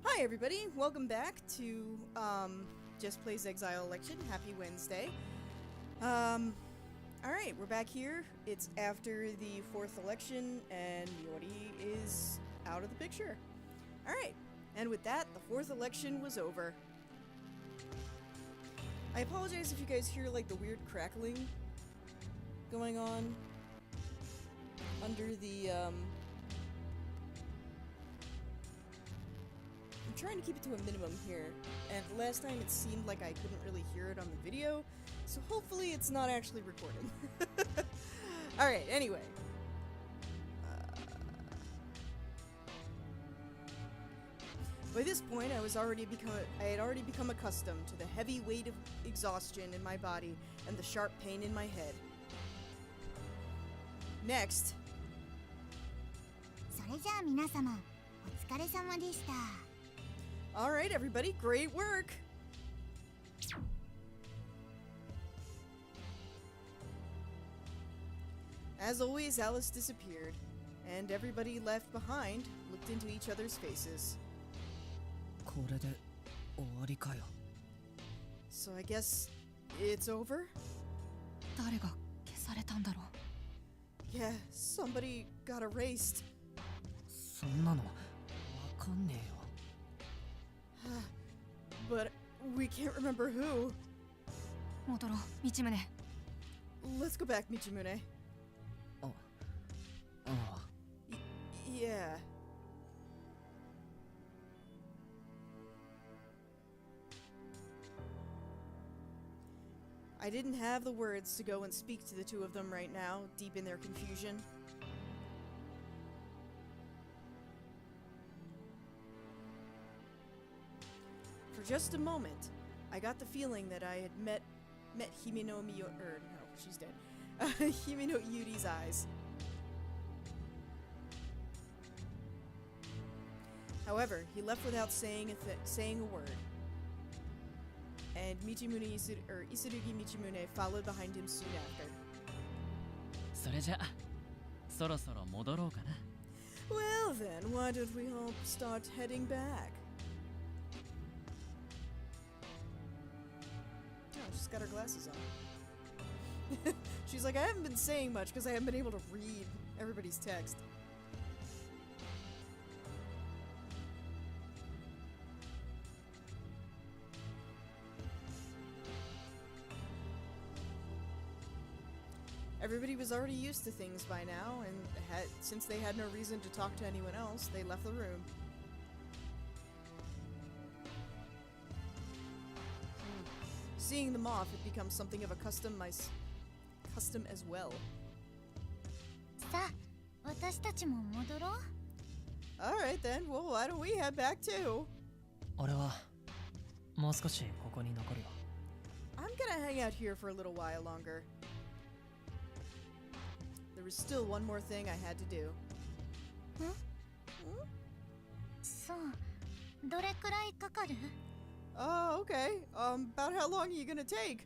Hi everybody, welcome back to Jess Plays Exile Election. Happy Wednesday. Alright, we're back here. It's after the 4th election and Yori is out of the picture. Alright, and with that, the 4th election was over. I apologize if you guys hear like the weird crackling going on under the I'm trying to keep it to a minimum here, and last time it seemed like I couldn't really hear it on the video, so hopefully it's not actually recording. Alright, anyway. By this point, I had already become accustomed to the heavy weight of exhaustion in my body and the sharp pain in my head. Next. それじゃあ皆様、お疲れ様でした。 Alright, everybody, great work! As always, Alice disappeared, and everybody left behind looked into each other's faces. これで終わりかよ。 So I guess it's over? 誰が消されたんだろう。 Yeah, somebody got erased. そんなのわかんねえよ。 But we can't remember who. 戻ろう、道宗。 Let's go back, Michimune. ああ。 Yeah. I didn't have the words to go and speak to the two of them right now, deep in their confusion. For just a moment, I got the feeling that I had met Himeno Miyo, no, she's dead. Himeno Yuri's eyes. However, he left without saying a word. And Isurugi Michimune followed behind him soon after. それじゃあ、そろそろ戻ろうかな。 Well then, why don't we all start heading back? Oh, she's got her glasses on. She's like, I haven't been saying much because I haven't been able to read everybody's text. Everybody was already used to things by now, and since they had no reason to talk to anyone else, they left the room. Seeing them off had become something of a custom as well. さあ、私たちも戻ろう。 Alright then, well why don't we head back too? 俺はもう少しここに残るよ。 I'm gonna hang out here for a little while longer. There was still one more thing I had to do. そう、どれくらいかかる？ Oh, okay. About how long are you gonna take?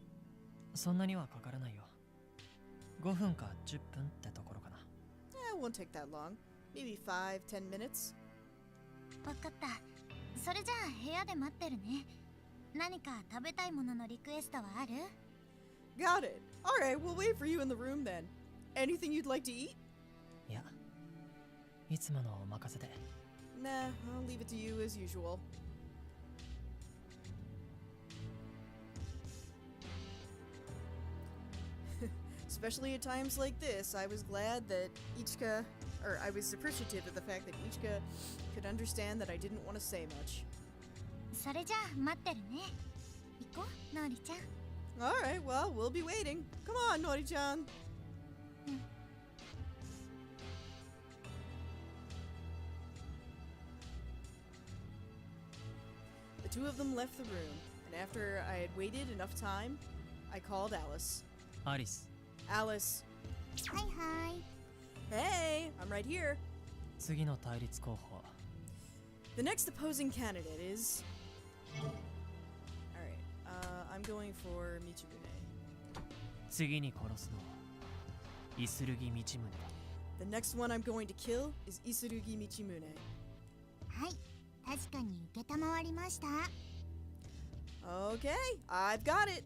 そんなにはかからないよ。5分か10分ってところかな。 It won't take that long. Maybe 5-10 minutes. わかった。それじゃあ部屋で待ってるね。何か食べたいもののリクエストはある？ Got it. Alright, we'll wait for you in the room then. Anything you'd like to eat? いや、いつものお任せで。 Nah, I'll leave it to you as usual. Especially at times like this, I was glad that Ichika, or I was appreciative of the fact that Ichika could understand that I didn't want to say much. それじゃあ待ってるね。行こう、ノリちゃん。 Alright, well, we'll be waiting. Come on, Nori-chan. The two of them left the room, and after I had waited enough time, I called Alice. アリス、 Alice. はいはい。 Hey, I'm right here. 次の対立候補は。 The next opposing candidate is... Alright, I'm going for Michimune. 次に殺すのはイスルギ道宗だ。 The next one I'm going to kill is Isurugi Michimune. はい、確かに受けたまわりました。 Okay, I've got it!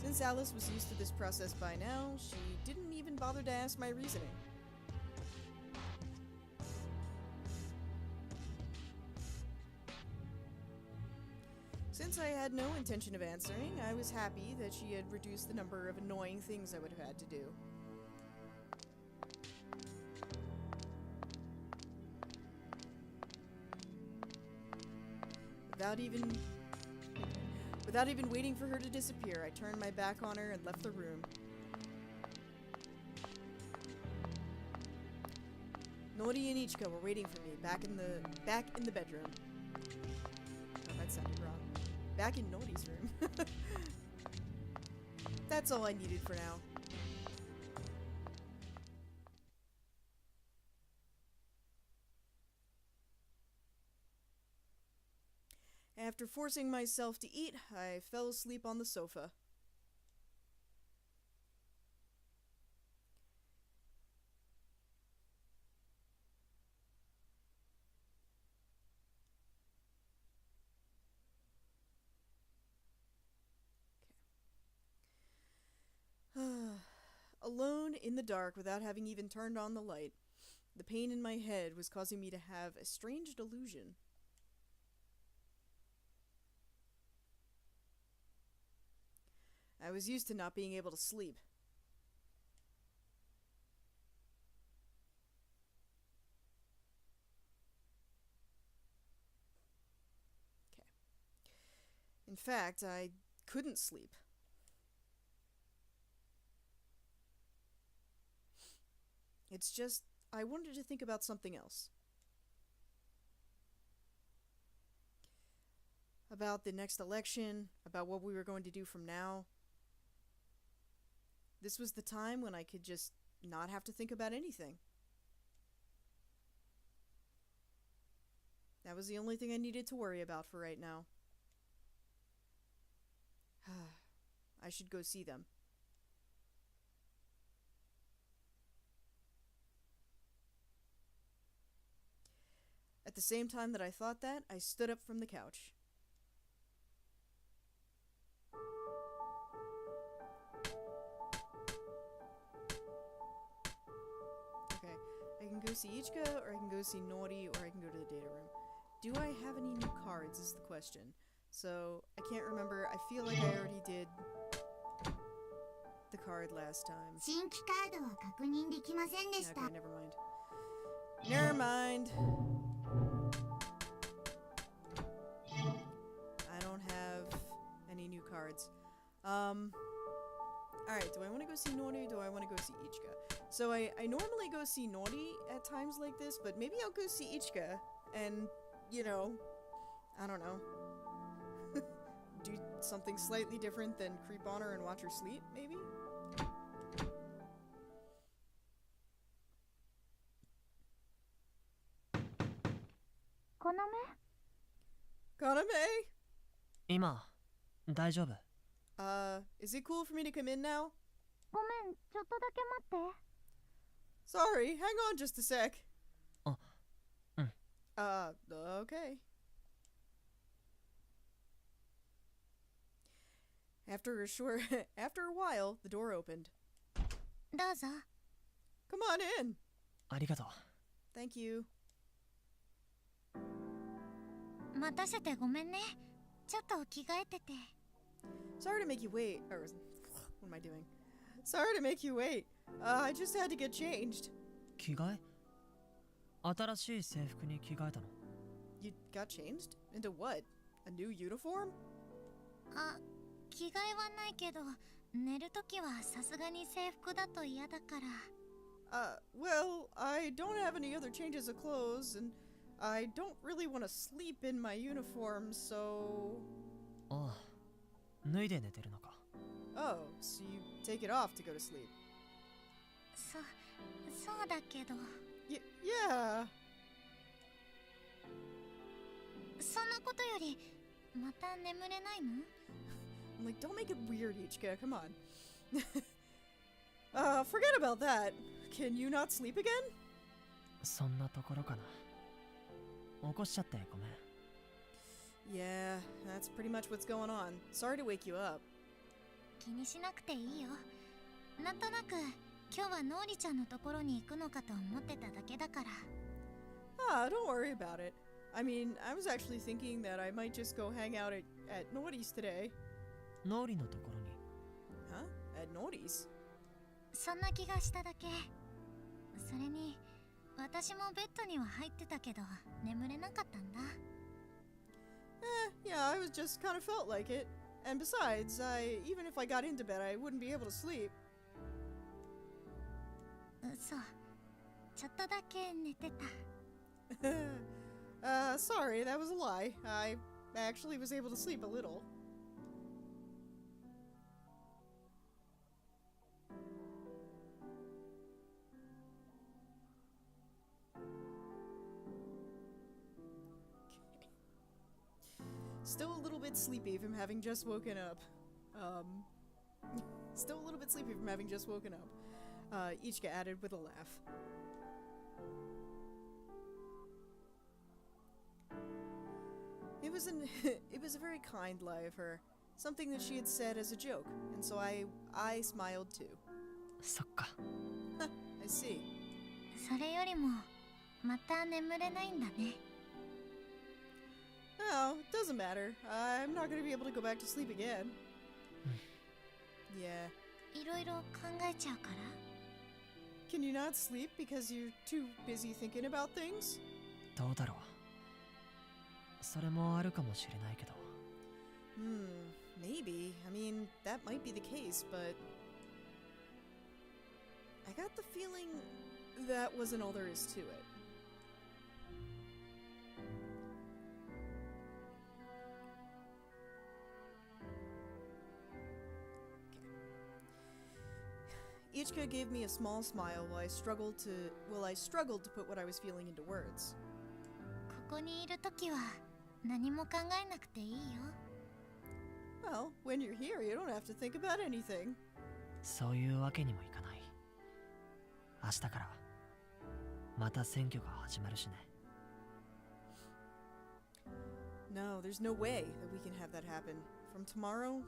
Since Alice was used to this process by now, she didn't even bother to ask my reasoning. Since I had no intention of answering, I was happy that she had reduced the number of annoying things I would have had to do. Without even waiting for her to disappear, I turned my back on her and left the room. Nori and Ichika were waiting for me back in the bedroom. Oh, that sounded wrong. Back in Nori's room. That's all I needed for now. After forcing myself to eat, I fell asleep on the sofa. Alone in the dark without having even turned on the light, the pain in my head was causing me to have a strange delusion. I was used to not being able to sleep. Okay. In fact, I couldn't sleep. It's just, I wanted to think about something else. About the next election, about what we were going to do from now. This was the time when I could just not have to think about anything. That was the only thing I needed to worry about for right now. I should go see them. At the same time that I thought that, I stood up from the couch. Okay, I can go see Ichika, or I can go see Nori, or I can go to the data room. Do I have any new cards is the question. So, I can't remember. I feel like I already did the card last time. 新規カードは確認できませんでした。 Okay, never mind. Never mind. I don't have any new cards. Alright, do I want to go see Nori or do I want to go see Ichika? So I normally go see Nori at times like this, but maybe I'll go see Ichika and, you know, I don't know. Do something slightly different than creep on her and watch her sleep, maybe? Kaname? 今大丈夫？ Is it cool for me to come in now? ごめん、ちょっとだけ待って。 Sorry, hang on just a sec. あ、うん。Okay. After a while, the door opened. どうぞ。 Come on in. ありがとう。 Thank you. 待たせてごめんね。ちょっと着替えてて。 Sorry to make you wait. Or, what am I doing? Sorry to make you wait. I just had to get changed. 着替え？新しい制服に着替えたの？ You got changed? Into what? A new uniform? あ、着替えはないけど、寝るときはさすがに制服だと嫌だから。Well, I don't have any other changes of clothes, and I don't really want to sleep in my uniform, so... ああ、脱いで寝てるのか。 Oh, so you take it off to go to sleep? そうだけど。Yeah. そんなことより、また眠れないの？ I'm like, don't make it weird, Ichika, come on. Forget about that. Can you not sleep again? そんなところかな。起こしちゃってごめん。 Yeah, that's pretty much what's going on. Sorry to wake you up. 気にしなくていいよ。なんとなく今日はノーリちゃんのところに行くのかと思ってただけだから。Ah, don't worry about it. I mean, I was actually thinking that I might just go hang out at Naughty's today. ノーリのところに。 Huh? At Naughty's? そんな気がしただけ。それに私もベッドには入ってたけど眠れなかったんだ。Yeah, I was just kind of felt like it. And besides, even if I got into bed, I wouldn't be able to sleep. 嘘。ちょっとだけ寝てた。Sorry, that was a lie. I actually was able to sleep a little. Still a little bit sleepy from having just woken up. Still a little bit sleepy from having just woken up. Ichika added with a laugh. It was a very kind lie of her. Something that she had said as a joke, and so I smiled too. そっか。 I see. それよりもまた眠れないんだね。Oh, it doesn't matter. I'm not gonna be able to go back to sleep again. Yeah. いろいろ考えちゃうから。 Can you not sleep because you're too busy thinking about things? どうだろう。それもあるかもしれないけど。 Maybe. I mean, that might be the case, but I got the feeling that wasn't all there is to it. Ichika gave me a small smile while I struggled to put what I was feeling into words. ここにいるときは何も考えなくていいよ。 Well, when you're here, you don't have to think about anything. そういうわけにもいかない。明日からまた選挙が始まるしね。 No, there's no way that we can have that happen. From tomorrow,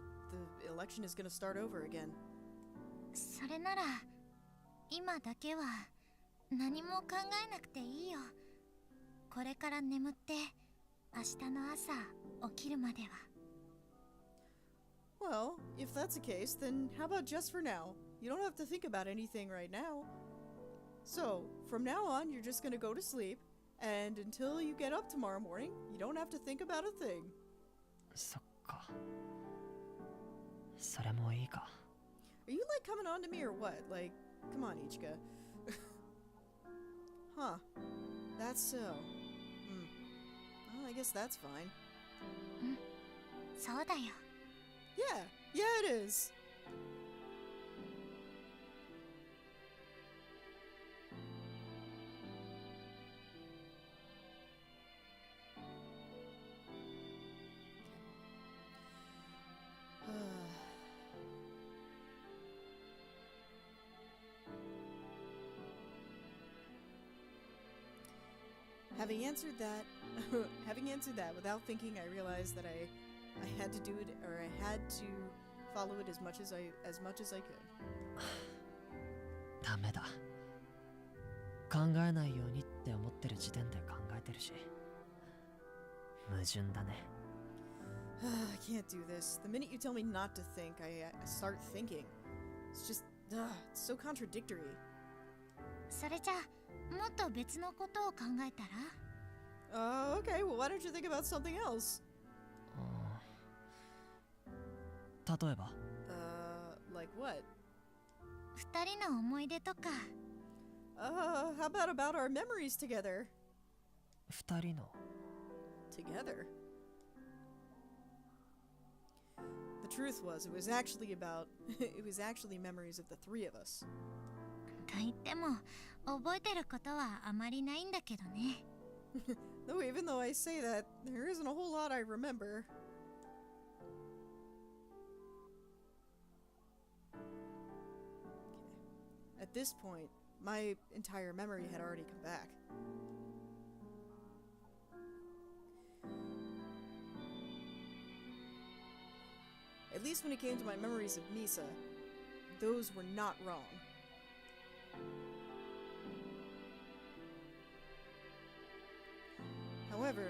the election is gonna start over again. それなら今だけは何も考えなくていいよ。これから眠って明日の朝起きるまでは。 Well, if that's the case, then how about just for now? You don't have to think about anything right now. So, from now on, you're just gonna go to sleep, and until you get up tomorrow morning, you don't have to think about a thing. そっか。それもいいか。 Are you like coming on to me or what? Like, come on, Ichika. Huh. That's so. Well, I guess that's fine. そうだよ。 Yeah, it is. Having answered that without thinking, I realized that I had to do it, or I had to follow it as much as I could. ダメだ。考えないようにって思ってる時点で考えてるし。矛盾だね。I can't do this. The minute you tell me not to think, I start thinking. It's just, it's so contradictory. それじゃもっと別のことを考えたら？ Okay, well, why don't you think about something else? 例えば Like what? 二人の思い出とか。How about our memories together? 二人の Together? The truth was, it was actually memories of the three of us. と言っても覚えてることはあまりないんだけどね。Though even though I say that, there isn't a whole lot I remember. At this point, my entire memory had already come back. At least when it came to my memories of Misa, those were not wrong. However,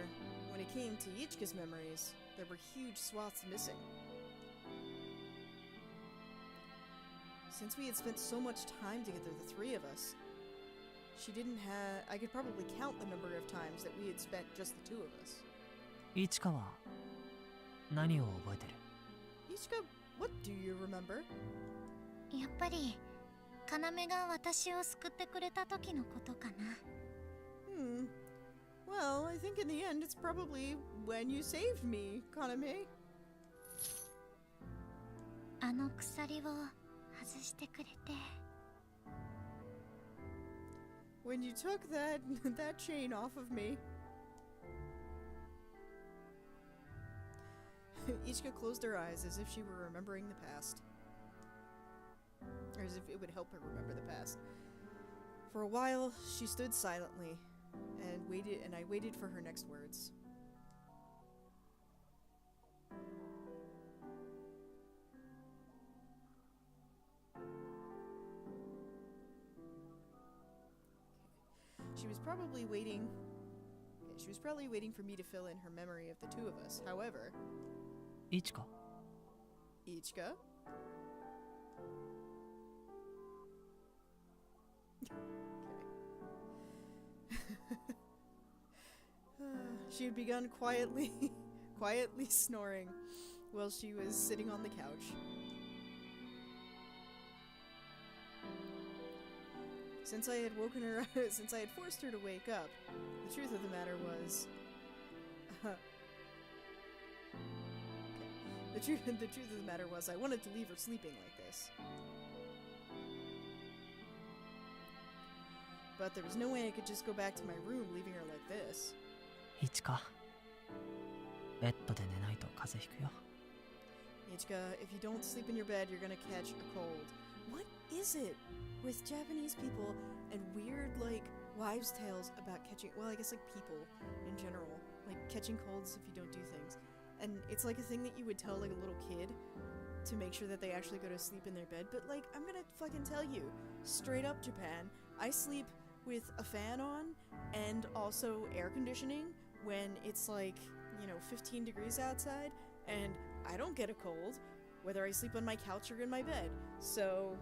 when it came to Ichika's memories, there were huge swaths missing. Since we had spent so much time together, the three of us, I could probably count the number of times that we had spent just the two of us. Ichika は何を覚えてる？ Ichika, what do you remember? やっぱり要が私を救ってくれた時のことかな。Well, I think in the end it's probably when you saved me, Kaname. あの鎖を外してくれて。When you took that chain off of me. Ichika closed her eyes as if she were remembering the past. Or as if it would help her remember the past. For a while, she stood silently and I waited for her next words. She was probably waiting for me to fill in her memory of the two of us. However, Ichika? Ichika? She had begun quietly snoring while she was sitting on the couch. Since I had forced her to wake up, the truth of the matter was... The truth of the matter was I wanted to leave her sleeping like this. But there was no way I could just go back to my room leaving her like this. Ichika, ベッドで寝ないと風邪ひくよ。 Ichika, if you don't sleep in your bed, you're gonna catch a cold. What is it with Japanese people and weird, like, wives' tales about catching, well, I guess, like, people in general, like, catching colds if you don't do things. And it's like a thing that you would tell, like, a little kid to make sure that they actually go to sleep in their bed. But, like, I'm gonna fucking tell you, straight up Japan, I sleep with a fan on and also air conditioning when it's, like, 15 degrees outside, and I don't get a cold, whether I sleep on my couch or in my bed. So...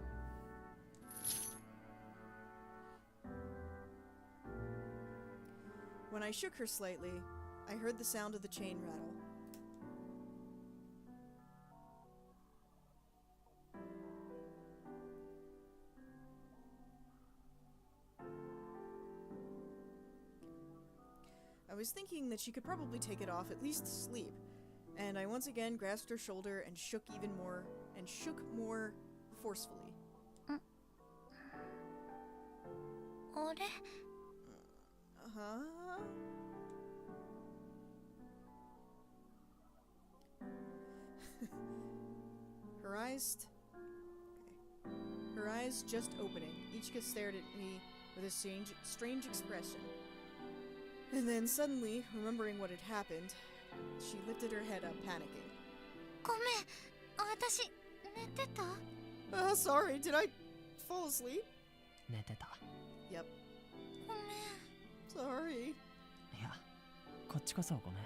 When I shook her slightly, I heard the sound of the chain rattle. I was thinking that she could probably take it off, at least to sleep, and I once again grasped her shoulder and shook more forcefully. あれ? Huh? Her eyes just opening. Ichika stared at me with a strange expression. And then suddenly, remembering what had happened, she lifted her head up, panicking. ごめん、私寝てた? Sorry, did I fall asleep? 寝てた。 Yep. ごめん。 Sorry. いや、こっちこそごめん。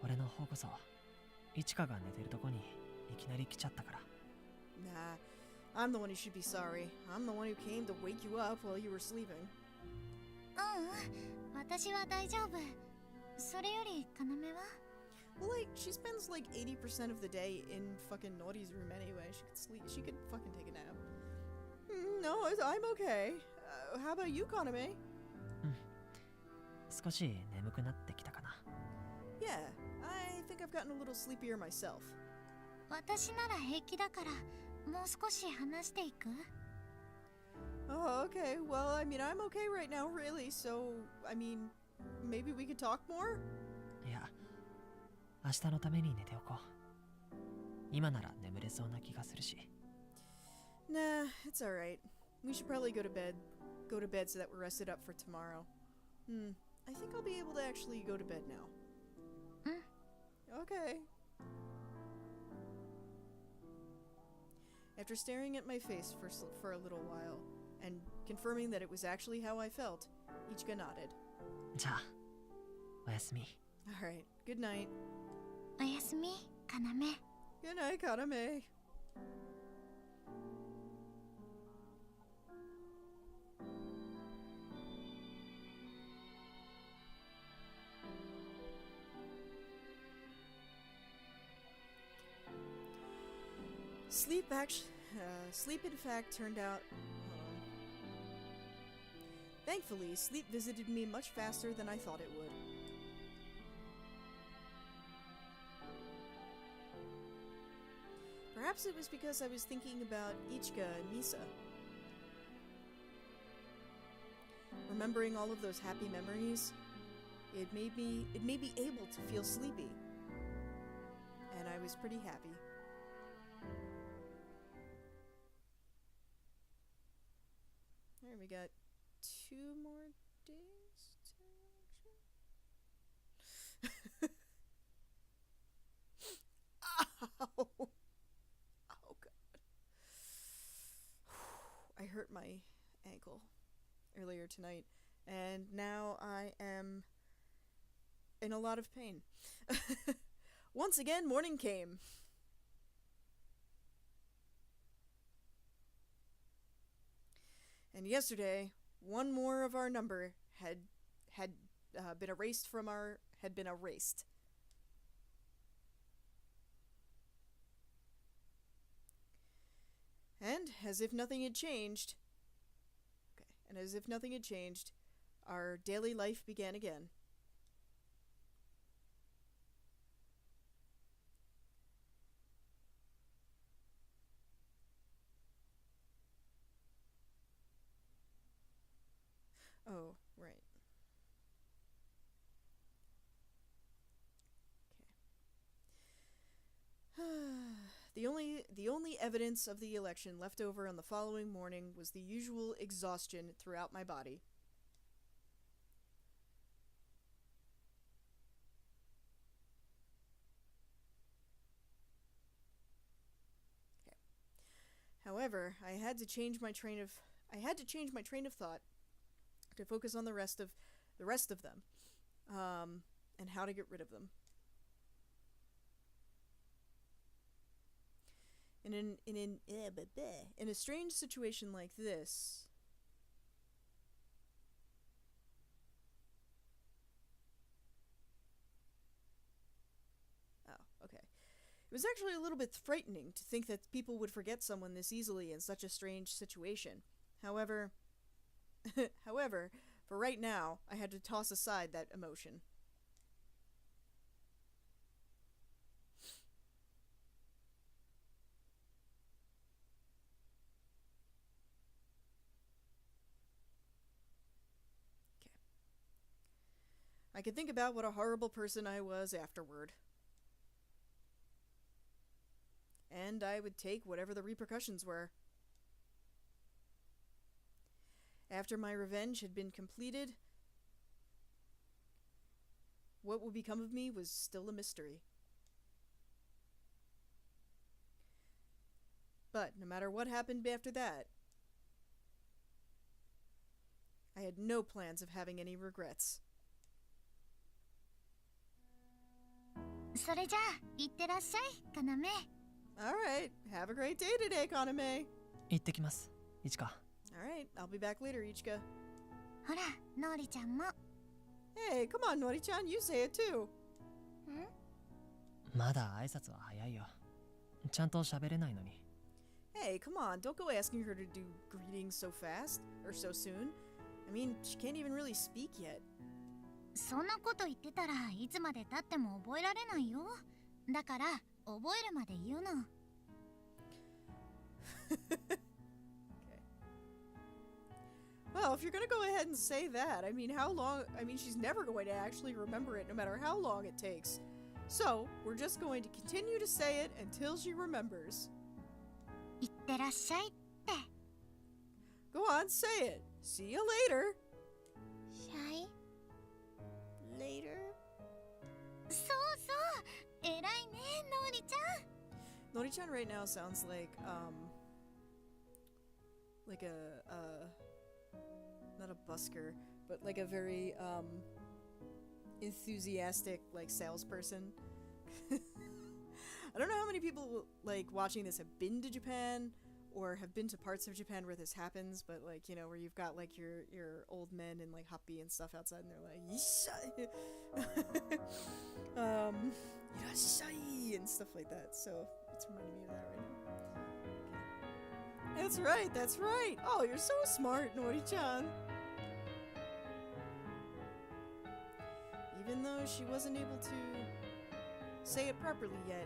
俺の方こそ、イチカが寝てるとこにいきなり来ちゃったから。 Nah, I'm the one who should be sorry. I'm the one who came to wake you up while you were sleeping. 私は大丈夫。それより、要は? Well, like, she spends like 80% of the day in fucking Naughty's room anyway. She could fucking take a nap. No, I'm okay. How about you, Kaname? 少し眠くなってきたかな。 Yeah, I think I've gotten a little sleepier myself. 私なら平気だから、もう少し話していく? Oh, okay. Well, I mean, I'm okay right now, really. So, I mean, maybe we could talk more? いや、明日のために寝ておこう。今なら眠れそうな気がするし。Nah, it's alright. We should probably go to bed. Go to bed so that we're rested up for tomorrow. I think I'll be able to actually go to bed now. Okay. After staring at my face for a little while, and confirming that it was actually how I felt, Ichika nodded. じゃあ、おやすみ。Alright, good night. おやすみ、かなめ。 Good night, Kaname. Sleep in fact turned out... Thankfully, sleep visited me much faster than I thought it would. Perhaps it was because I was thinking about Ichika and Misa. Remembering all of those happy memories, it made me able to feel sleepy. And I was pretty happy. Alright, we got 2 more days to action. Ow! Oh god. I hurt my ankle earlier tonight, and now I am in a lot of pain. Once again, morning came. And yesterday, one more of our number had been erased from our had been erased. And as if nothing had changed, our daily life began again. Oh, right. Okay. The only evidence of the election left over on the following morning was the usual exhaustion throughout my body. Okay. However, I had to change my train of thought to focus on the rest of them, and how to get rid of them. In a strange situation like this, okay. It was actually a little bit frightening to think that people would forget someone this easily in such a strange situation. However, for right now, I had to toss aside that emotion. Okay. I could think about what a horrible person I was afterward. And I would take whatever the repercussions were. After my revenge had been completed, what would become of me was still a mystery. But no matter what happened after that, I had no plans of having any regrets. それじゃあ、行ってらっしゃい、かなめ。Alright, have a great day today, Kaname. 行ってきます、いちか。Alright, I'll be back later, Ichika. ほら、のりちゃんも。Hey, come on, Nori-chan, you say it too. まだ挨拶は早いよ。ちゃんと喋れないのに。Hey, come on, don't go asking her to do greetings so fast, or so soon. I mean, she can't even really speak yet. そんなこと言ってたらいつまで経っても覚えられないよ。だから覚えるまで言うの。Okay. Well, if you're gonna go ahead and say that, I mean, how long? I mean, she's never going to actually remember it, no matter how long it takes. So, we're just going to continue to say it until she remembers. 行ってらっしゃいって。Go on, say it. See you later. Shy? Later? そうそう偉いねノリちゃん Nori-chan right now sounds like a not a busker, but like a very enthusiastic like salesperson. I don't know how many people like watching this have been to Japan or have been to parts of Japan where this happens, but like, you know, where you've got like your old men and like happy and stuff outside and they're like Irashai and stuff like that. So it's reminding me of that right now. That's right, that's right. Oh, you're so smart, Nori-chan. Even though she wasn't able to say it properly yet,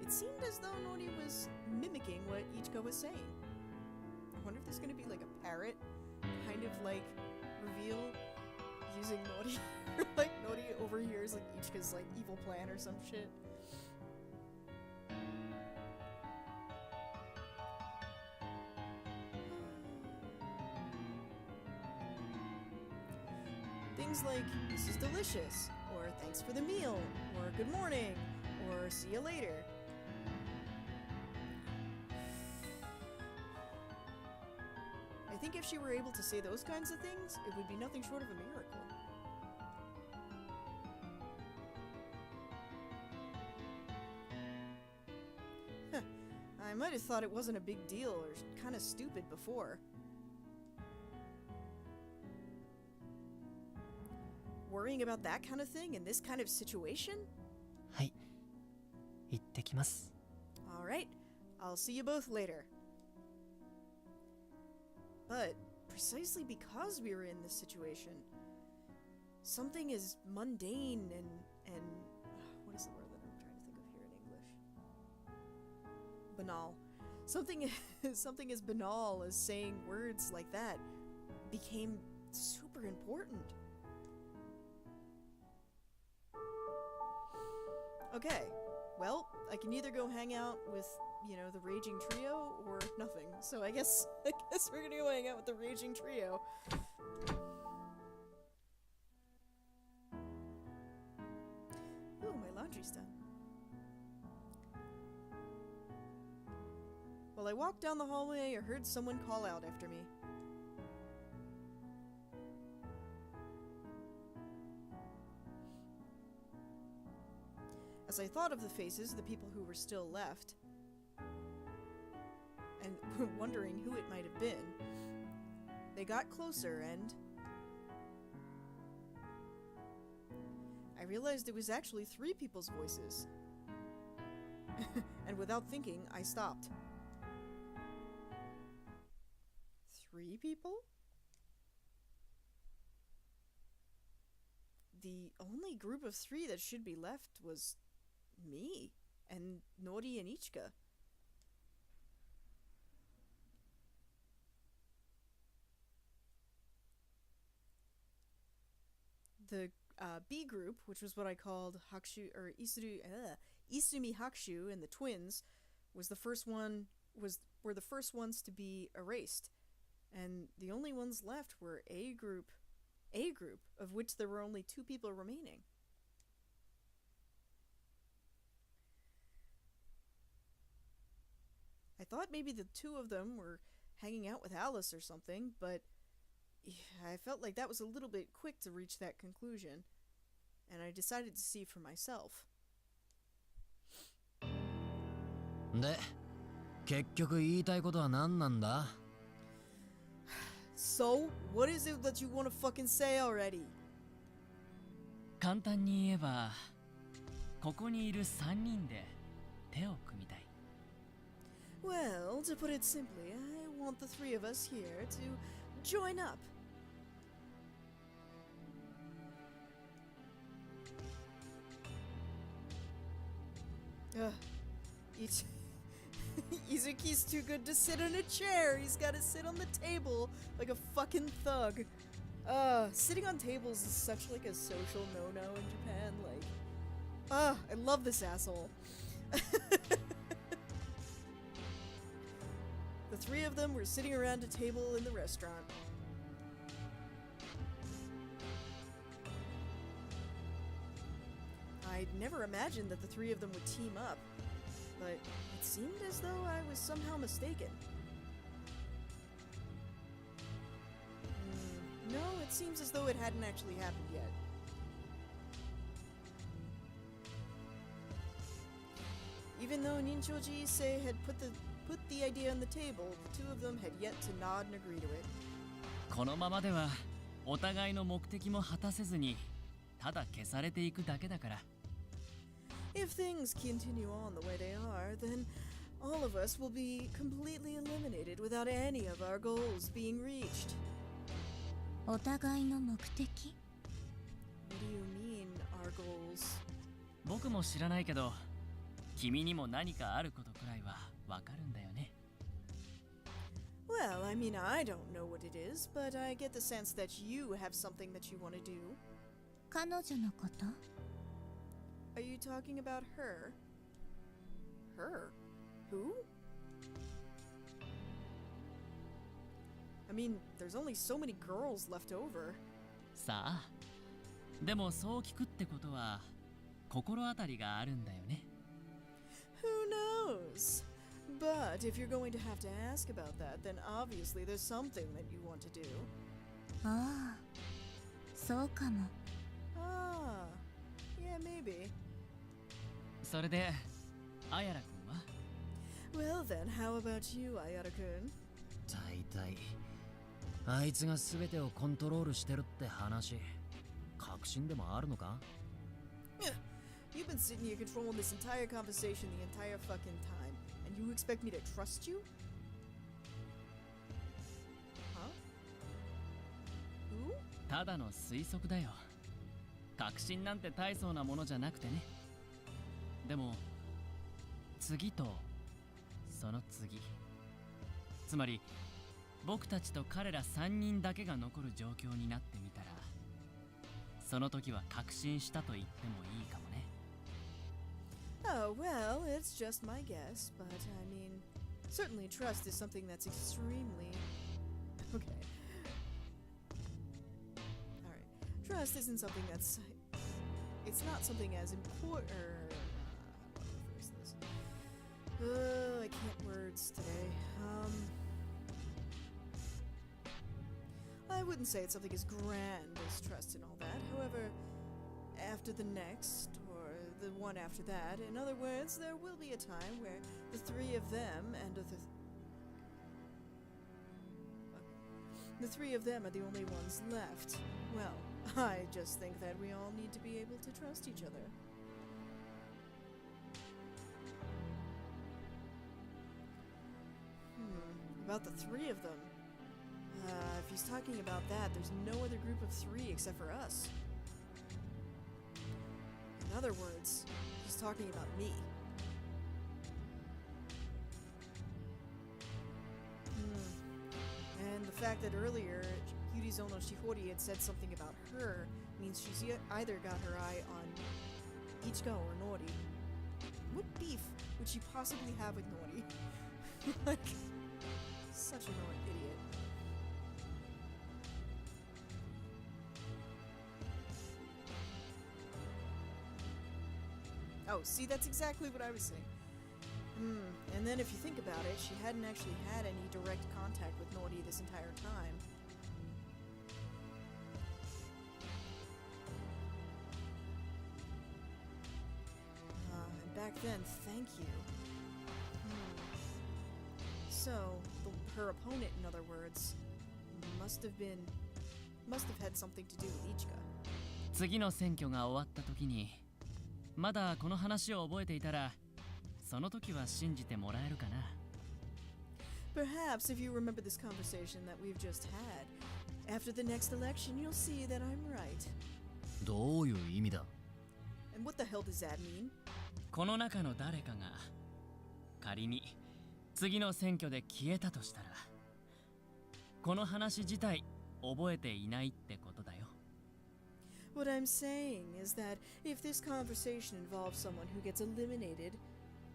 it seemed as though Nori was mimicking what Ichika was saying. I wonder if there's gonna be like a parrot kind of like reveal using Nori. Or like Nori overhears like Ichika's like evil plan or some shit. Things like, this is delicious, or thanks for the meal, or good morning, or see you later. I think if she were able to say those kinds of things, it would be nothing short of a miracle. Huh. I might have thought it wasn't a big deal or kind of stupid before. Worrying about that kind of thing in this kind of situation? はい。行ってきます。 Alright, I'll see you both later. But, precisely because we were in this situation, something as mundane and what is the word that I'm trying to think of here in English? Banal. Something as banal as saying words like that became super important. Okay, well, I can either go hang out with, you know, the Raging Trio or nothing. So I guess we're gonna go hang out with the Raging Trio. Ooh, my laundry's done. While I walked down the hallway, I heard someone call out after me. As I thought of the faces of the people who were still left, and wondering who it might have been, they got closer and I realized it was actually 3 people's voices. And without thinking, I stopped. 3 people? The only group of 3 that should be left was me and Nori and Ichika. The B group, which was what I called Hakushu or Isumi Hakushu and the twins, were the first ones to be erased, and the only ones left were A group, of which there were only 2 people remaining. I thought maybe the 2 of them were hanging out with Alice or something, but I felt like that was a little bit quick to reach that conclusion, and I decided to see for myself. で、結局言いたいことは何なんだ? So, what is it that you want to fucking say already? 簡単に言えば、ここにいる3人で手を組みたい。 Well, to put it simply, I want the 3 of us here to join up. Izuki's too good to sit in a chair. He's gotta sit on the table like a fucking thug. Sitting on tables is such like a social no-no in Japan. Like, I love this asshole. The three of them were sitting around a table in the restaurant. I'd never imagined that the three of them would team up, but it seemed as though I was somehow mistaken. No, it seems as though it hadn't actually happened yet. Even though Ninchoji-sei had put the idea on the table, the two of them had yet to nod and agree to it. このままではお互いの目的も果たせずにただ消されていくだけだから。 If things continue on the way they are, then all of us will be completely eliminated without any of our goals being reached. お互いの目的？ What do you mean, our goals? 僕も知らないけど、君にも何かあることくらいはわかるんだよね。 Well, I mean, I don't know what it is, but I get the sense that you have something that you want to do. 彼女のこと？ Are you talking about her? Her? Who? I mean, there's only so many girls left over. さあ、でもそう聞くってことは心当たりがあるんだよね。 Who knows? But if you're going to have to ask about that, then obviously there's something that you want to do. ああ、そうかも。 Ah, yeah, maybe. それで、あやらくんは？ Well then, how about you, Ayara-kun? 大体あいつが全てをコントロールしてるって話、確信でもあるのか？ You've been sitting here controlling this entire conversation the entire fucking time, and you expect me to trust you? Huh? Who? ただの推測だよ。確信なんて大層なものじゃなくてね。でも次とその次、つまり僕たちと彼ら3人だけが残る状況になってみたら、その時は確信したと言ってもいいかもね。 Oh, well, it's just my guess, but I mean, certainly trust is something that's extremely... Okay. Alright. Trust isn't something that's... It's not something as important... I can't words today. I wouldn't say it's something as grand as trust and all that. However, after the next, or the one after that, in other words, there will be a time where the three of them and the three of them are the only ones left. Well, I just think that we all need to be able to trust each other. About the three of them. If he's talking about that, there's no other group of three except for us. In other words, he's talking about me. And the fact that earlier Yurizo no Shihori had said something about her means she's either got her eye on Ichika or Nori. What beef would she possibly have with Nori? Like, such an idiot. Oh, see, that's exactly what I was saying. And then if you think about it, she hadn't actually had any direct contact with Nori this entire time. And back then, thank you. So, her opponent, in other words, must have had something to do with Ichika. 次の選挙が終わった時に、まだこの話を覚えていたら、その時は信じてもらえるかな。 Perhaps if you remember this conversation that we've just had, after the next election you'll see that I'm right. どういう意味だ？ And what the hell does that mean? この中の誰かが仮に次の選挙で消えたとしたら、この話自体覚えていないってことだよ。 What I'm saying is that if this conversation involves someone who gets eliminated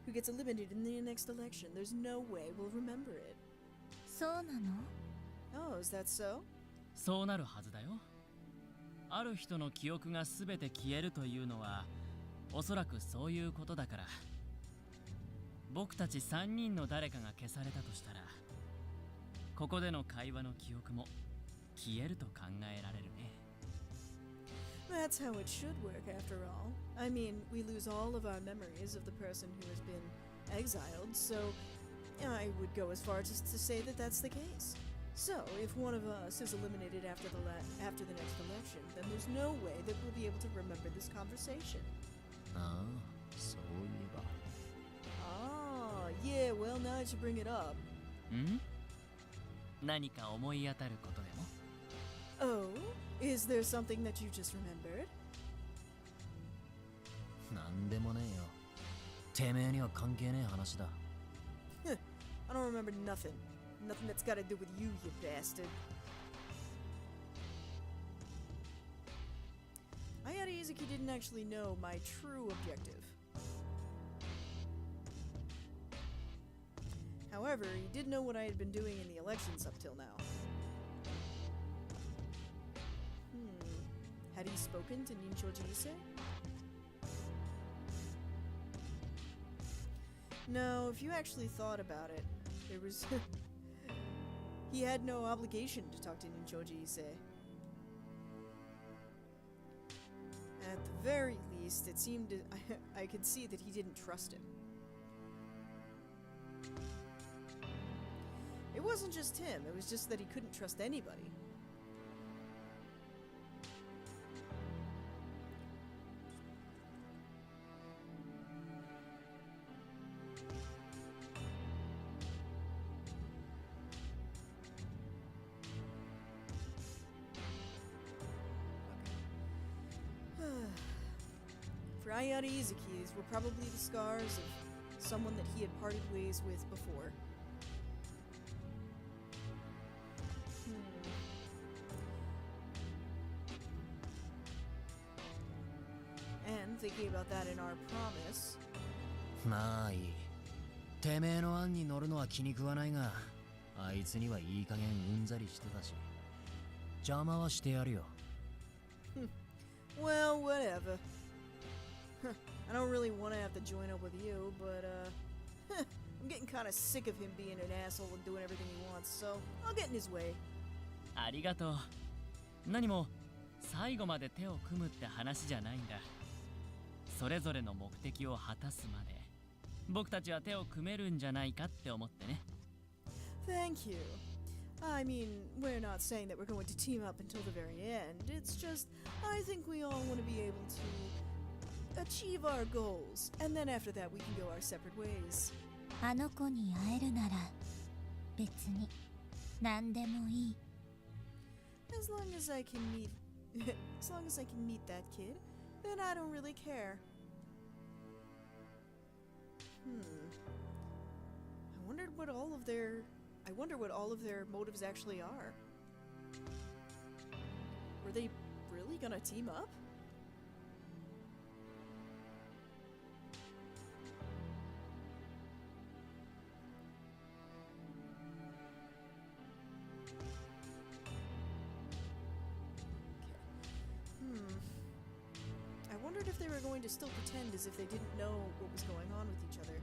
in the next election, there's no way we'll remember it. そうなの？ Oh, is that so? そうなるはずだよ。ある人の記憶が全て消えるというのはおそらくそういうことだから。僕たち3人の誰かが消されたとしたら、ここでの会話の記憶も消えると考えられるね。That's how it should work after all. I mean, we lose all of our memories of the person who has been exiled, so I would go as far as to say that that's the case. So, if one of us is eliminated after the next election, then there's no way that we'll be able to remember this conversation. ああ、そういえば。Ah, yeah, well, now that you bring it up. ん？何か思い当たることでも？ Oh, is there something that you just remembered? なんでもねえよ。てめえには関係ねえ話だ。I don't remember nothing. Nothing that's got to do with you, you bastard. Ayada Izuki didn't actually know my true objective. However, he did know what I had been doing in the elections up till now. Had he spoken to Ninchoji-ise? No, if you actually thought about it, there was... he had no obligation to talk to Ninchoji-ise. At the very least, it seemed I could see that he didn't trust him. It wasn't just him, it was just that he couldn't trust anybody. For Ayada Izuki, these were probably the scars of someone that he had parted ways with before. And thinking about that in our promise. まあいい。てめえの案に乗るのは気に食わないが、あいつにはいい加減うんざりしてたし、邪魔はしてやるよ。Well, whatever. I don't really want to have to join up with you, but I'm getting kind of sick of him being an asshole and doing everything he wants, so I'll get in his way. ありがとう。何も最後まで手を組むって話じゃないんだ。それぞれの目的を果たすまで僕たちは手を組めるんじゃないかって思ってね。 Thank you. I mean, we're not saying that we're going to team up until the very end. It's just, I think we all want to be able to achieve our goals, and then after that we can go our separate ways. あの子に会えるなら別に何でもいい。 As long as I can meet as long as I can meet that kid, then I don't really care. I wonder what all of their motives actually are. Were they really gonna team up? I wondered if they were going to still pretend as if they didn't know what was going on with each other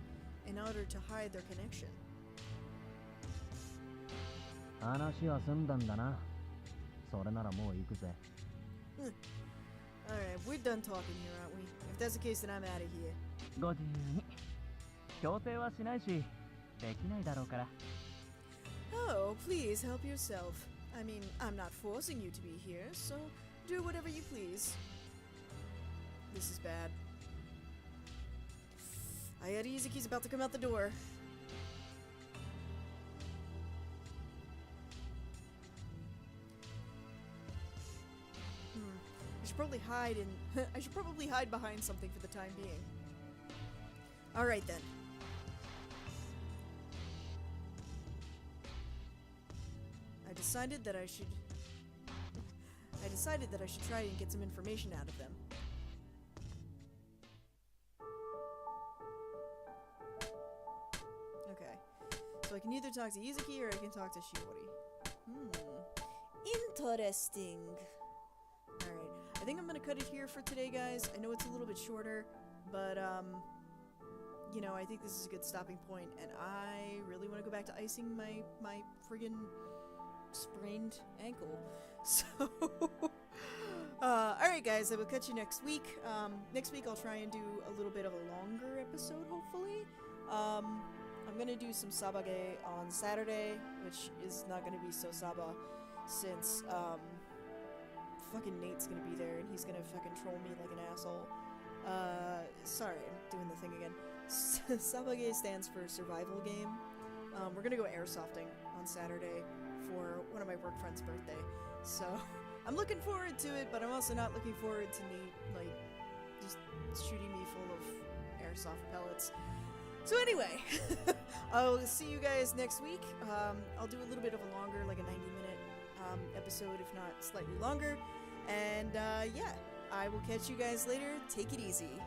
in order to hide their connection. 話は済んだんだな。それならもう行くぜ。Alright, we're done talking here, aren't we? If that's the case, then I'm out of here. ご自由に。強制はしないし、できないだろうから。 Oh, please help yourself. I mean, I'm not forcing you to be here, so do whatever you please. This is bad. Ayada Izuki's about to come out the door. I should probably hide in I should probably hide behind something for the time being. Alright then. I decided that I should try and get some information out of them. Okay. So I can either talk to Izuki or I can talk to Shiori. Interesting. Alright, I think I'm gonna cut it here for today, guys. I know it's a little bit shorter, but, you know, I think this is a good stopping point, and I really want to go back to icing my friggin' sprained ankle. So, alright guys, I will catch you next week. Next week I'll try and do a little bit of a longer episode, hopefully. I'm gonna do some sabage on Saturday, which is not gonna be so saba, since, fucking Nate's gonna be there, and he's gonna fucking troll me like an asshole. Sorry, I'm doing the thing again. Sabage stands for survival game. We're gonna go airsofting on Saturday for one of my work friends' birthday. So, I'm looking forward to it, but I'm also not looking forward to Nate, like, just shooting me full of airsoft pellets. So anyway, I'll see you guys next week. I'll do a little bit of a longer, like a 90-minute episode, if not slightly longer. And yeah, I will catch you guys later. Take it easy.